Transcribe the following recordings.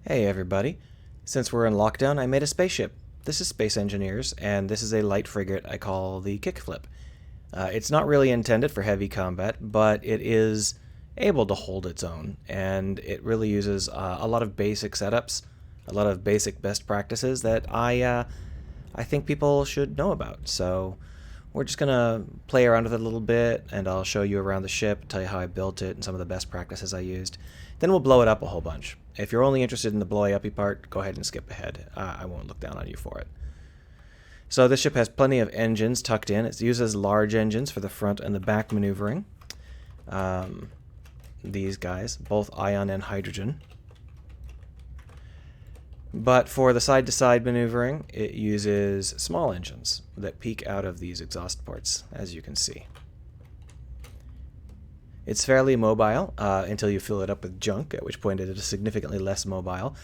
Hey everybody. Since we're in lockdown, I made a spaceship. This is Space Engineers, and this is a light frigate I call the Kickflip. It's not really intended for heavy combat, but it is able to hold its own, and it really uses a lot of basic setups, a lot of basic best practices that I think people should know about. So we're just gonna play around with it a little bit, and I'll show you around the ship, tell you how I built it, and some of the best practices I used. Then we'll blow it up a whole bunch. If you're only interested in the blowy uppy part, go ahead and skip ahead. I won't look down on you for it. So this ship has plenty of engines tucked in. It uses large engines for the front and the back maneuvering. These guys, both ion and hydrogen. But for the side-to-side maneuvering, it uses small engines that peek out of these exhaust ports, as you can see. It's fairly mobile until you fill it up with junk, at which point it is significantly less mobile.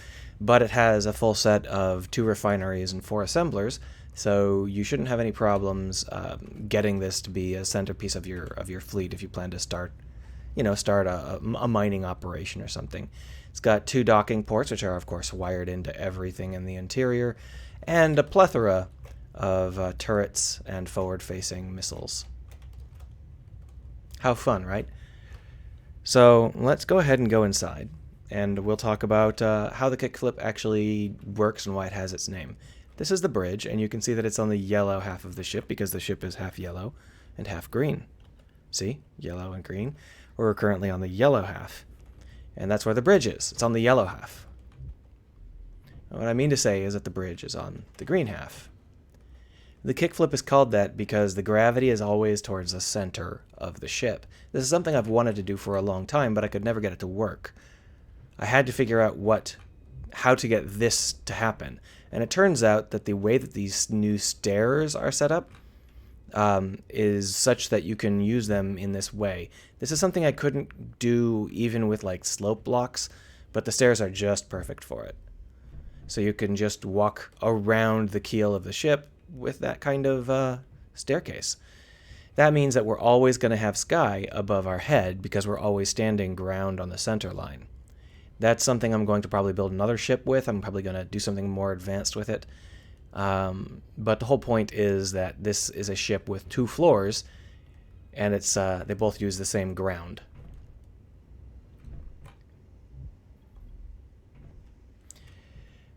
But it has a full set of 2 refineries and 4 assemblers, so you shouldn't have any problems getting this to be a centerpiece of your fleet if you plan to start a mining operation or something. It's got 2 docking ports, which are of course wired into everything in the interior, and a plethora of turrets and forward-facing missiles. How fun, right? So let's go ahead and go inside, and we'll talk about how the kickflip actually works and why it has its name. This is the bridge, and you can see that it's on the yellow half of the ship because the ship is half yellow and half green. See? Yellow and green. We're currently on the yellow half, and that's where the bridge is. It's on the yellow half. And what I mean to say is that the bridge is on the green half. The kickflip is called that because the gravity is always towards the center of the ship. This is something I've wanted to do for a long time, but I could never get it to work. I had to figure out how to get this to happen. And it turns out that the way that these new stairs are set up is such that you can use them in this way. This is something I couldn't do even with like slope blocks, but the stairs are just perfect for it. So you can just walk around the keel of the ship with that kind of staircase. That means that we're always going to have sky above our head because we're always standing ground on the center line. That's something I'm going to probably build another ship with. I'm probably going to do something more advanced with it. But the whole point is that this is a ship with 2 floors, and it's they both use the same ground.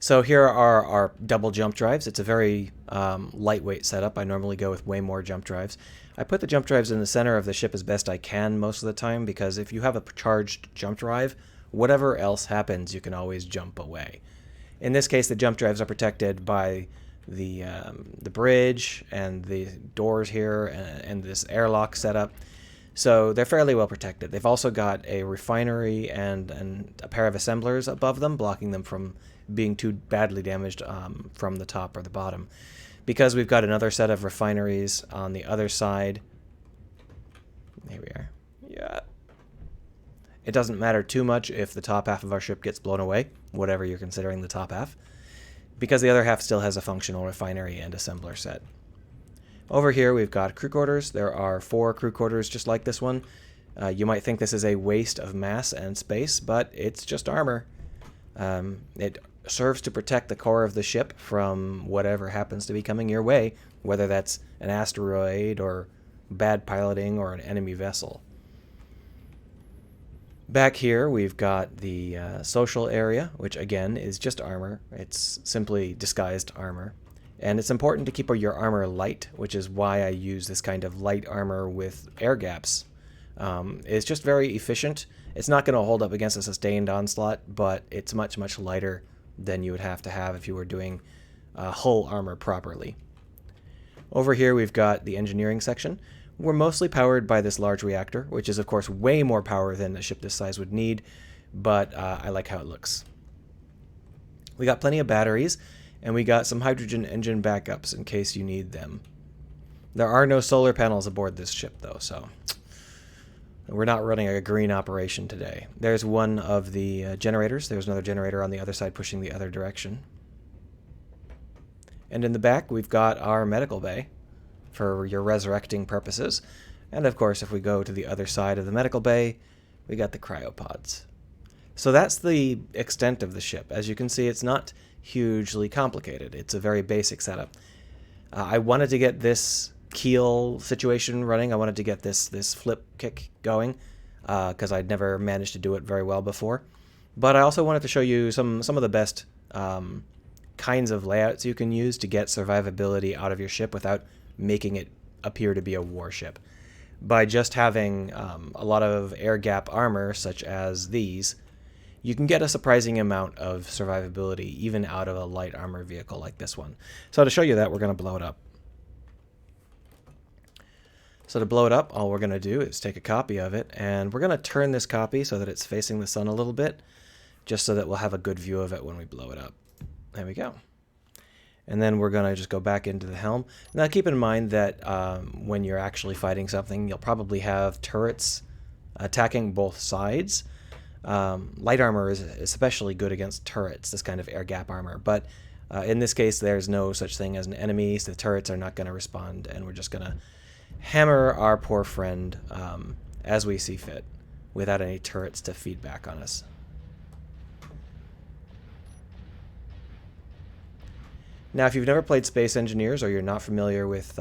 So here are our double jump drives. It's a very lightweight setup. I normally go with way more jump drives. I put the jump drives in the center of the ship as best I can most of the time because if you have a charged jump drive, whatever else happens, you can always jump away. In this case, the jump drives are protected by the bridge and the doors here and this airlock setup. So they're fairly well protected. They've also got a refinery and a pair of assemblers above them, blocking them from being too badly damaged from the top or the bottom. Because we've got another set of refineries on the other side. Here we are. Yeah. It doesn't matter too much if the top half of our ship gets blown away, whatever you're considering the top half, because the other half still has a functional refinery and assembler set. Over here we've got crew quarters. There are 4 crew quarters just like this one. You might think this is a waste of mass and space, but it's just armor. It serves to protect the core of the ship from whatever happens to be coming your way, whether that's an asteroid or bad piloting or an enemy vessel. Back here we've got the social area, which again is just armor. It's simply disguised armor. And it's important to keep your armor light, which is why I use this kind of light armor with air gaps. It's just very efficient. It's not going to hold up against a sustained onslaught, but it's much, much lighter than you would have to have if you were doing hull armor properly. Over here we've got the engineering section. We're mostly powered by this large reactor, which is of course way more power than a ship this size would need, but I like how it looks. We got plenty of batteries, and we got some hydrogen engine backups in case you need them. There are no solar panels aboard this ship though, so we're not running a green operation today. There's one of the generators. There's another generator on the other side pushing the other direction. And in the back, we've got our medical bay for your resurrecting purposes. And of course, if we go to the other side of the medical bay, we got the cryopods. So that's the extent of the ship. As you can see, it's not hugely complicated. It's a very basic setup. I wanted to get this keel situation running. I wanted to get this flip kick going because I'd never managed to do it very well before. But I also wanted to show you some of the best kinds of layouts you can use to get survivability out of your ship without making it appear to be a warship. By just having a lot of air gap armor, such as these, you can get a surprising amount of survivability even out of a light armor vehicle like this one. So to show you that, we're going to blow it up. So to blow it up, all we're going to do is take a copy of it, and we're going to turn this copy so that it's facing the sun a little bit, just so that we'll have a good view of it when we blow it up. There we go. And then we're going to just go back into the helm. Now keep in mind that when you're actually fighting something, you'll probably have turrets attacking both sides. Light armor is especially good against turrets, this kind of air gap armor, but in this case there's no such thing as an enemy, so the turrets are not going to respond, and we're just going to hammer our poor friend as we see fit, without any turrets to feed back on us. Now, if you've never played Space Engineers, or you're not familiar with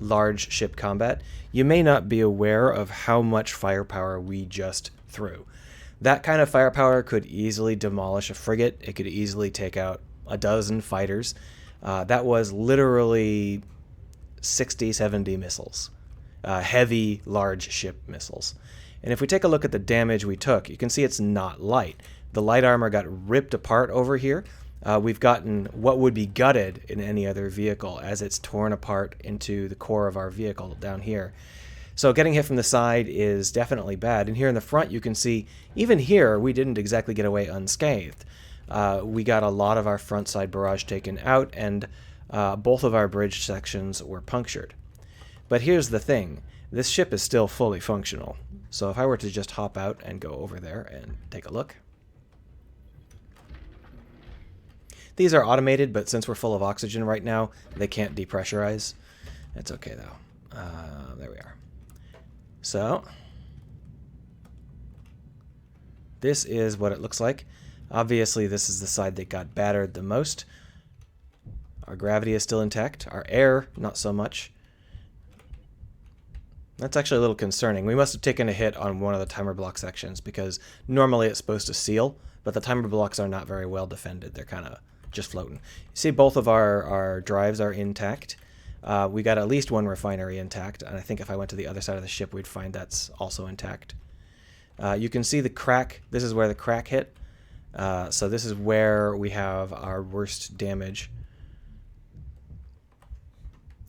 large ship combat, you may not be aware of how much firepower we just threw. That kind of firepower could easily demolish a frigate. It could easily take out a dozen fighters. That was literally 60, 70 missiles. Heavy, large ship missiles. And if we take a look at the damage we took, you can see it's not light. The light armor got ripped apart over here. We've gotten what would be gutted in any other vehicle as it's torn apart into the core of our vehicle down here. So getting hit from the side is definitely bad. And here in the front, you can see, even here, we didn't exactly get away unscathed. We got a lot of our front side barrage taken out, and both of our bridge sections were punctured. But here's the thing. This ship is still fully functional. So if I were to just hop out and go over there and take a look. These are automated, but since we're full of oxygen right now, they can't depressurize. It's okay, though. There we are. So, this is what it looks like. Obviously, this is the side that got battered the most. Our gravity is still intact. Our air, not so much. That's actually a little concerning. We must have taken a hit on one of the timer block sections, because normally it's supposed to seal, but the timer blocks are not very well defended. They're kind of just floating. You see, both of our drives are intact. We got at least one refinery intact, and I think if I went to the other side of the ship, we'd find that's also intact. You can see the crack. This is where the crack hit. So this is where we have our worst damage.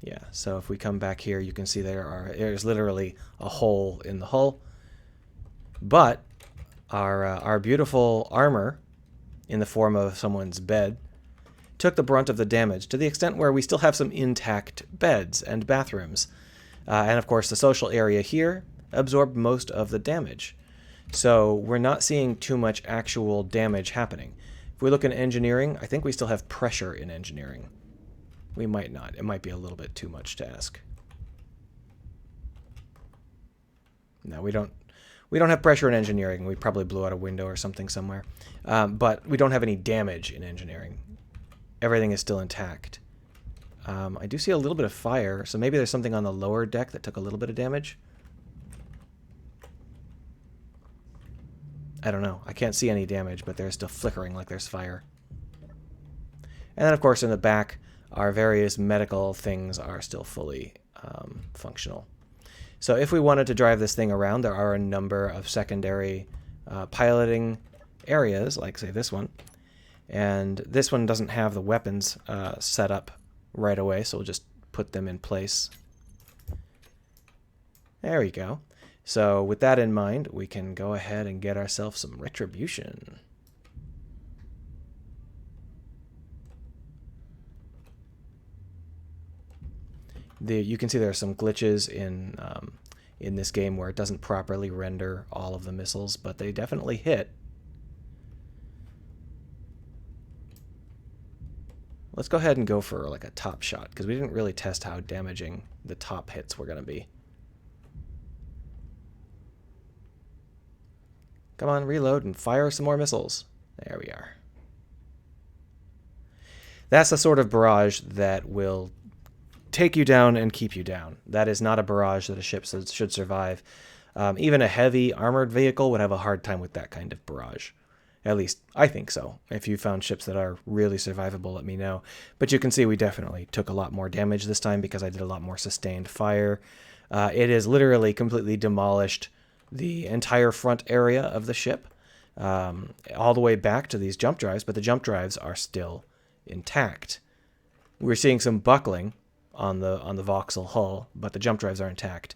Yeah, so if we come back here, you can see there's literally a hole in the hull. But our beautiful armor, in the form of someone's bed, took the brunt of the damage, to the extent where we still have some intact beds and bathrooms. And of course, the social area here absorbed most of the damage. So we're not seeing too much actual damage happening. If we look in engineering, I think we still have pressure in engineering. We might not. It might be a little bit too much to ask. No, we don't have pressure in engineering. We probably blew out a window or something somewhere. But we don't have any damage in engineering. Everything is still intact. I do see a little bit of fire, so maybe there's something on the lower deck that took a little bit of damage. I don't know. I can't see any damage, but there's still flickering like there's fire. And then, of course, in the back, our various medical things are still fully functional. So if we wanted to drive this thing around, there are a number of secondary piloting areas, like, say, this one. And this one doesn't have the weapons set up right away, so we'll just put them in place. There we go. So with that in mind, we can go ahead and get ourselves some retribution. You can see there are some glitches in this game where it doesn't properly render all of the missiles, but they definitely hit. Let's go ahead and go for like a top shot, because we didn't really test how damaging the top hits were going to be. Come on, reload and fire some more missiles. There we are. That's the sort of barrage that will take you down and keep you down. That is not a barrage that a ship should survive. Even a heavy armored vehicle would have a hard time with that kind of barrage. At least, I think so. If you found ships that are really survivable, let me know. But you can see we definitely took a lot more damage this time because I did a lot more sustained fire. It has literally completely demolished the entire front area of the ship, all the way back to these jump drives, but the jump drives are still intact. We're seeing some buckling on the voxel hull, but the jump drives are intact.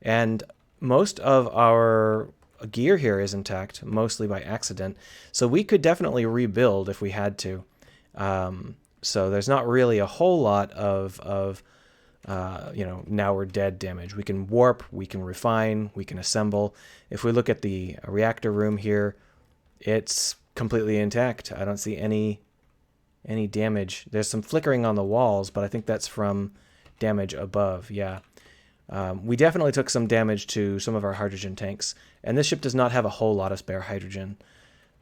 And most of our gear here is intact, mostly by accident, so we could definitely rebuild if we had to. So there's not really a whole lot of now we're dead damage. We can warp, we can refine, we can assemble. If we look at the reactor room here, it's completely intact. I don't see any damage. There's some flickering on the walls, but I think that's from damage above. Yeah. We definitely took some damage to some of our hydrogen tanks, and this ship does not have a whole lot of spare hydrogen,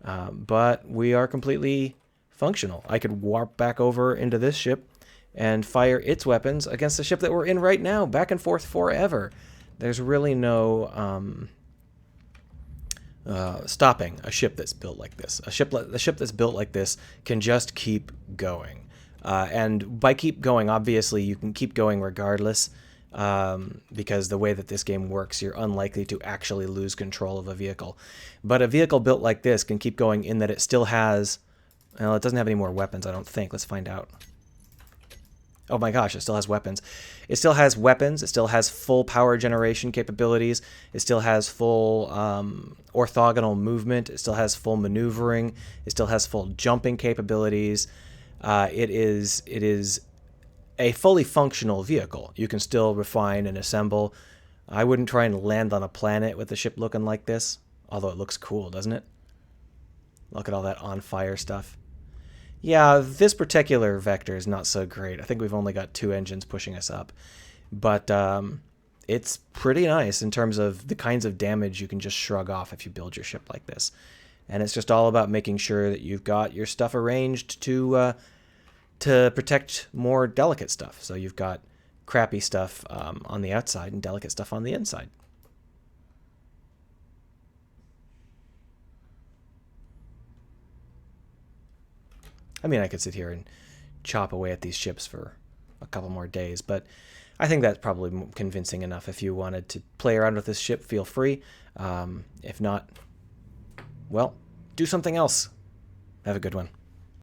but we are completely functional. I could warp back over into this ship and fire its weapons against the ship that we're in right now, back and forth forever. There's really no stopping a ship that's built like this. The ship that's built like this can just keep going. And by keep going, obviously, you can keep going regardless, because the way that this game works, you're unlikely to actually lose control of a vehicle. But a vehicle built like this can keep going in that it still has... Well, it doesn't have any more weapons, I don't think. Let's find out. Oh my gosh, it still has weapons. It still has weapons. It still has full power generation capabilities. It still has full orthogonal movement. It still has full maneuvering. It still has full jumping capabilities. It is a fully functional vehicle. You can still refine and assemble. I wouldn't try and land on a planet with the ship looking like this, although it looks cool, doesn't it? Look at all that on fire stuff. Yeah, this particular vector is not so great. I think we've only got 2 engines pushing us up. But it's pretty nice in terms of the kinds of damage you can just shrug off if you build your ship like this. And it's just all about making sure that you've got your stuff arranged to protect more delicate stuff. So you've got crappy stuff on the outside and delicate stuff on the inside. I mean, I could sit here and chop away at these ships for a couple more days, but I think that's probably convincing enough. If you wanted to play around with this ship, feel free. If not, well, do something else. Have a good one.